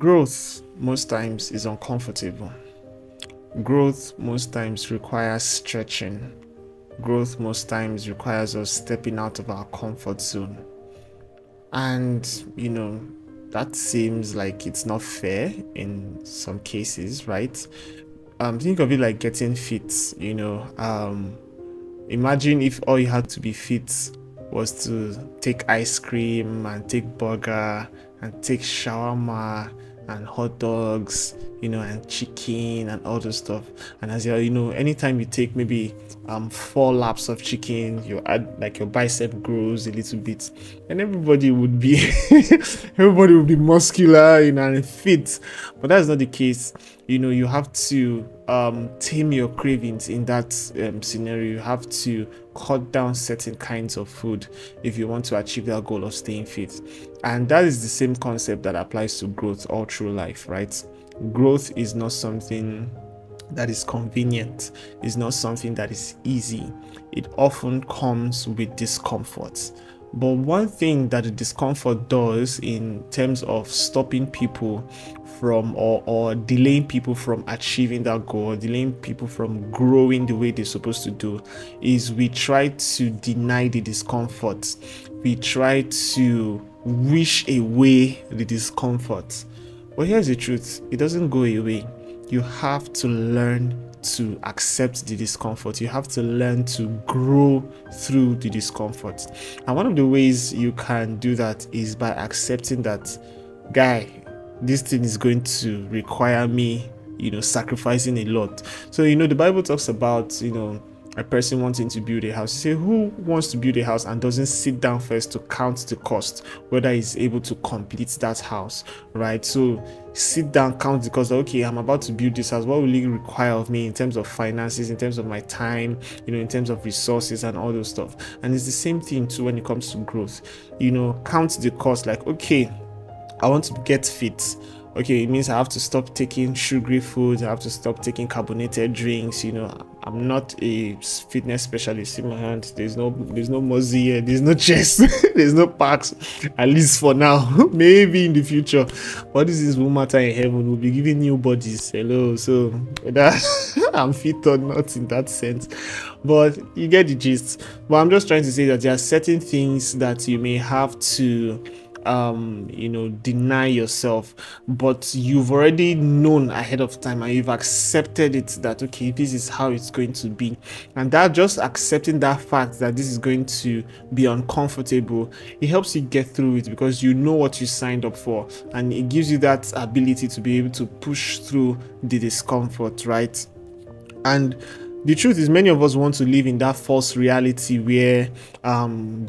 Growth most times is uncomfortable. Growth most times requires stretching. Growth most times requires us stepping out of our comfort zone. And, that seems like it's not fair in some cases, right? Think of it like getting fit. Imagine if all you had to be fit was to take ice cream and take burger and take shawarma and hot dogs, and chicken and all those stuff. And as anytime you take maybe 4 laps of chicken, you add like your bicep grows a little bit, and everybody would be everybody would be muscular, and fit. But that's not the case. You have to tame your cravings in that scenario. You have to cut down certain kinds of food if you want to achieve that goal of staying fit. And that is the same concept that applies to growth all through life, right? Growth is not something that is convenient, is not something that is easy. It often comes with discomfort. But one thing that the discomfort does in terms of stopping people from or delaying people from achieving that goal, or delaying people from growing the way they're supposed to do, is we try to deny the discomfort. We try to wish away the discomfort. But here's the truth, it doesn't go away. You have to learn to accept the discomfort. You have to learn to grow through the discomfort. And one of the ways you can do that is by accepting that, guy, this thing is going to require me, sacrificing a lot. So, the Bible talks about, a person wanting to build a house. Say, who wants to build a house and doesn't sit down first to count the cost, whether he's able to complete that house, right? So sit down, count the cost. Okay, I'm about to build this house. What will it require of me in terms of finances, in terms of my time, in terms of resources and all those stuff. And it's the same thing too when it comes to growth. Count the cost. Like, okay, I want to get fit. Okay, it means I have to stop taking sugary foods. I have to stop taking carbonated drinks. I'm not a fitness specialist in my hand. There's no muscle here. There's no chest. There's no packs. At least for now. Maybe in the future. But this is no matter in heaven. We'll be giving new bodies. Hello. So whether I'm fit or not in that sense. But you get the gist. But I'm just trying to say that there are certain things that you may have to deny yourself, but you've already known ahead of time and you've accepted it, that okay, this is how it's going to be. And that, just accepting that fact that this is going to be uncomfortable, it helps you get through it because you know what you signed up for, and it gives you that ability to be able to push through the discomfort, right? And the truth is, many of us want to live in that false reality where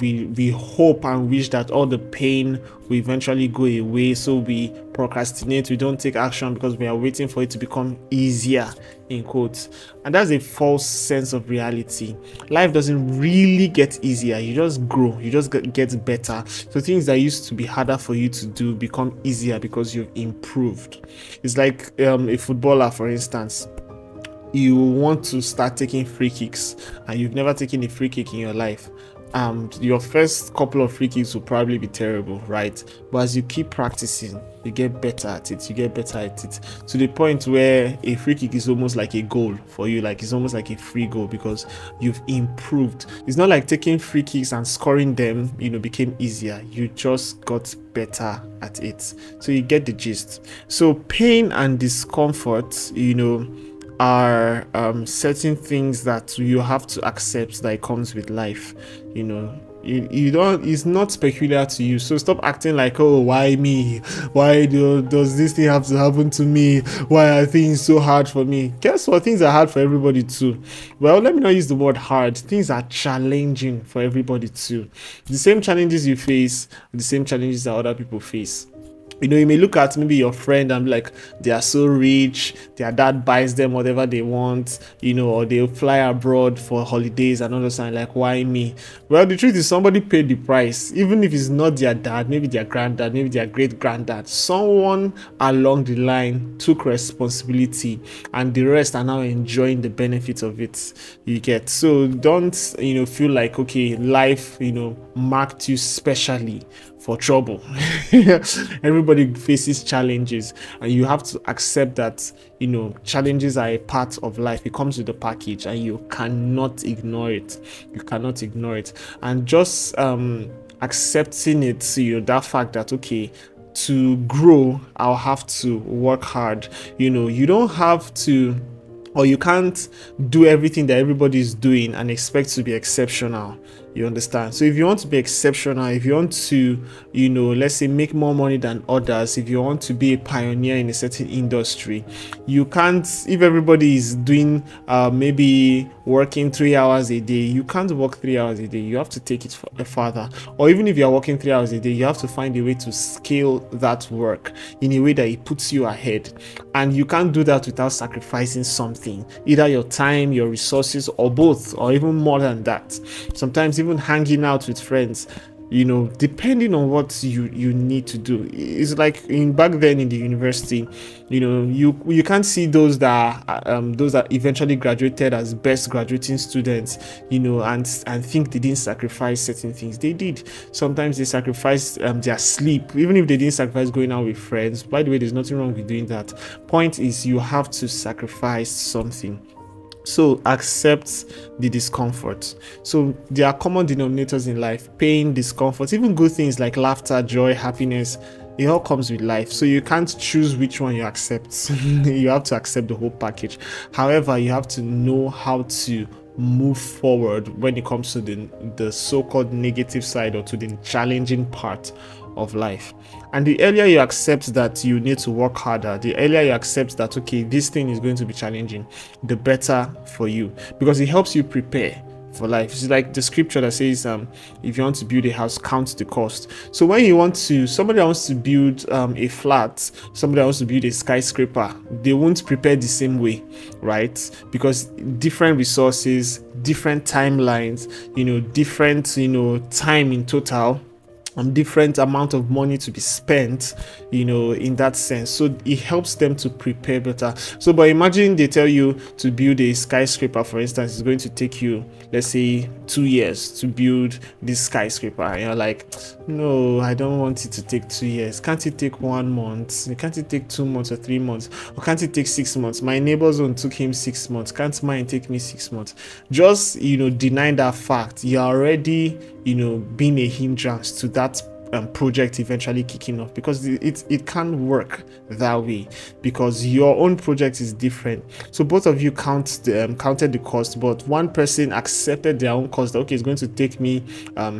we hope and wish that all the pain will eventually go away. So we procrastinate, we don't take action because we are waiting for it to become easier, in quotes. And that's a false sense of reality. Life doesn't really get easier. You just grow, you just get better. So things that used to be harder for you to do become easier because you've improved. It's like a footballer, for instance. You want to start taking free kicks and you've never taken a free kick in your life. Your first couple of free kicks will probably be terrible, right? But as you keep practicing, you get better at it, to the point where a free kick is almost like a goal for you. Like, it's almost like a free goal because you've improved. It's not like taking free kicks and scoring them became easier. You just got better at it. So you get the gist. So pain and discomfort, are certain things that you have to accept that it comes with life. You don't, it's not peculiar to you. So stop acting like, oh, why me? Why does this thing have to happen to me? Why are things so hard for me? Guess what? Things are hard for everybody too. Well, let me not use the word hard. Things are challenging for everybody too. The same challenges you face, the same challenges that other people face. You may look at maybe your friend and be like, they are so rich, their dad buys them whatever they want, or they'll fly abroad for holidays and all those, and like, why me? Well, the truth is, somebody paid the price. Even if it's not their dad, maybe their granddad, maybe their great granddad, someone along the line took responsibility, and the rest are now enjoying the benefits of it. You get. So don't feel like, okay, life marked you specially for trouble. Everybody faces challenges, and you have to accept that, challenges are a part of life. It comes with the package, and you cannot ignore it. You cannot ignore it. And just accepting it, that fact that, okay, to grow, I'll have to work hard. You don't have to, or you can't do everything that everybody is doing and expect to be exceptional. You understand? So if you want to be exceptional, if you want to, let's say, make more money than others, if you want to be a pioneer in a certain industry, you can't, if everybody is doing maybe working 3 hours a day, you can't work 3 hours a day. You have to take it further. Or even if you're working 3 hours a day, you have to find a way to scale that work in a way that it puts you ahead. And you can't do that without sacrificing something, either your time, your resources, or both, or even more than that. Sometimes even hanging out with friends, depending on what you need to do. It's like back then in the university, you can't see those that eventually graduated as best graduating students, and think they didn't sacrifice certain things. They did. Sometimes they sacrificed their sleep, even if they didn't sacrifice going out with friends. By the way, there's nothing wrong with doing that. Point is, you have to sacrifice something. So accept the discomfort. So there are common denominators in life: pain, discomfort, even good things like laughter, joy, happiness. It all comes with life. So you can't choose which one you accept. You have to accept the whole package. However, you have to know how to move forward when it comes to the so-called negative side, or to the challenging part of life. And the earlier you accept that you need to work harder, the earlier you accept that, okay, this thing is going to be challenging, the better for you, because it helps you prepare for life. It's like the scripture that says, if you want to build a house, count the cost. So when somebody wants to build a flat, somebody wants to build a skyscraper, they won't prepare the same way, right? Because different resources, different timelines, different, time in total, different amount of money to be spent, in that sense. So it helps them to prepare better. So, but imagine they tell you to build a skyscraper, for instance, it's going to take you, let's say, 2 years to build this skyscraper. And you're like, no, I don't want it to take 2 years. Can't it take 1 month? Can't it take 2 months or 3 months? Or can't it take 6 months? My neighbor's one took him 6 months. Can't mine take me 6 months? Just, deny that fact. You're already, being a hindrance to that project eventually kicking off, because it can't work that way, because your own project is different. So both of you counted the cost, but one person accepted their own cost. Okay, it's going to take me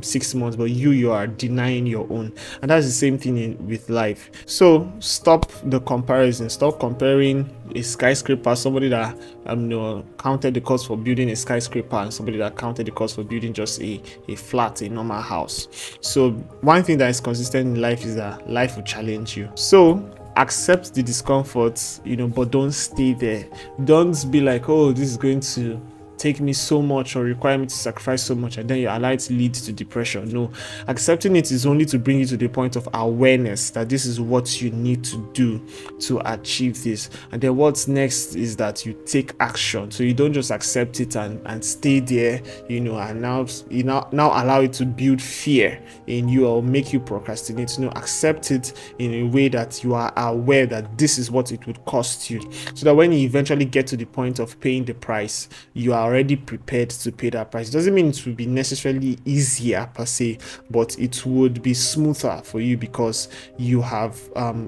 6 months, but you are denying your own. And that's the same thing with life. So stop the comparison. Stop comparing a skyscraper, somebody that counted the cost for building a skyscraper, and somebody that counted the cost for building just a flat, a normal house. So one thing that is consistent in life is that life will challenge you. So accept the discomfort, but don't stay there. Don't be like, oh, this is going to take me so much or require me to sacrifice so much, and then you allow it to lead to depression. No, accepting it is only to bring you to the point of awareness that this is what you need to do to achieve this. And then what's next is that you take action. So you don't just accept it and stay there, and now allow it to build fear in you or make you procrastinate. Accept it in a way that you are aware that this is what it would cost you, so that when you eventually get to the point of paying the price, you are already prepared to pay that price. It doesn't mean it will be necessarily easier per se, but it would be smoother for you, because you have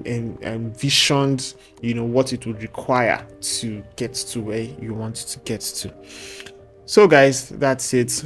envisioned what it would require to get to where you want to get to. So guys, that's it.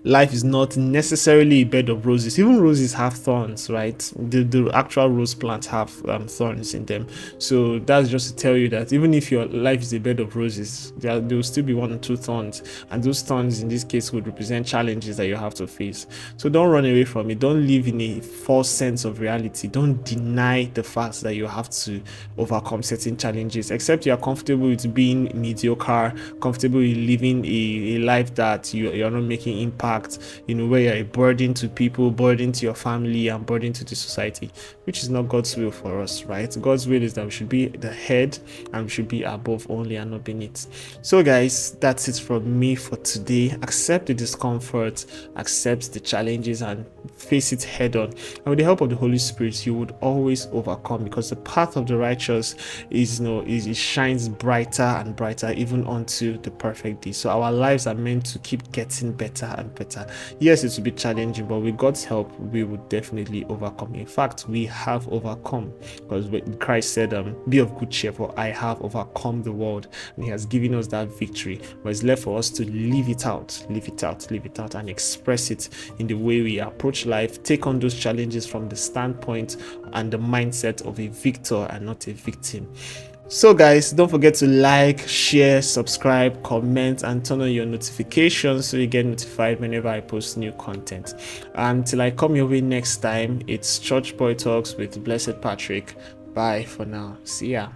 Life is not necessarily a bed of roses. Even roses have thorns, right? The actual rose plants have thorns in them. So that's just to tell you that even if your life is a bed of roses, there will still be 1 or 2 thorns. And those thorns in this case would represent challenges that you have to face. So don't run away from it. Don't live in a false sense of reality. Don't deny the fact that you have to overcome certain challenges. Except you are comfortable with being mediocre, comfortable with living a life that you're not making impact, impact, where you're a burden to people, burden to your family, and burden to the society, which is not God's will for us, right? God's will is that we should be the head and we should be above only and not beneath. So guys, that's it from me for today. Accept the discomfort, accept the challenges, and face it head on. And with the help of the Holy Spirit, you would always overcome, because the path of the righteous is, it shines brighter and brighter even unto the perfect day. So our lives are meant to keep getting better and better. Yes, it will be challenging, but with God's help, we would definitely overcome. In fact, we have overcome, because Christ said, be of good cheer, for I have overcome the world, and he has given us that victory. But it's left for us to live it out, and express it in the way we approach life, take on those challenges from the standpoint and the mindset of a victor and not a victim. So guys, don't forget to like, share, subscribe, comment, and turn on your notifications so you get notified whenever I post new content. Until I come your way next time, it's Church Boy Talks with Blessed Patrick. Bye for now. See ya.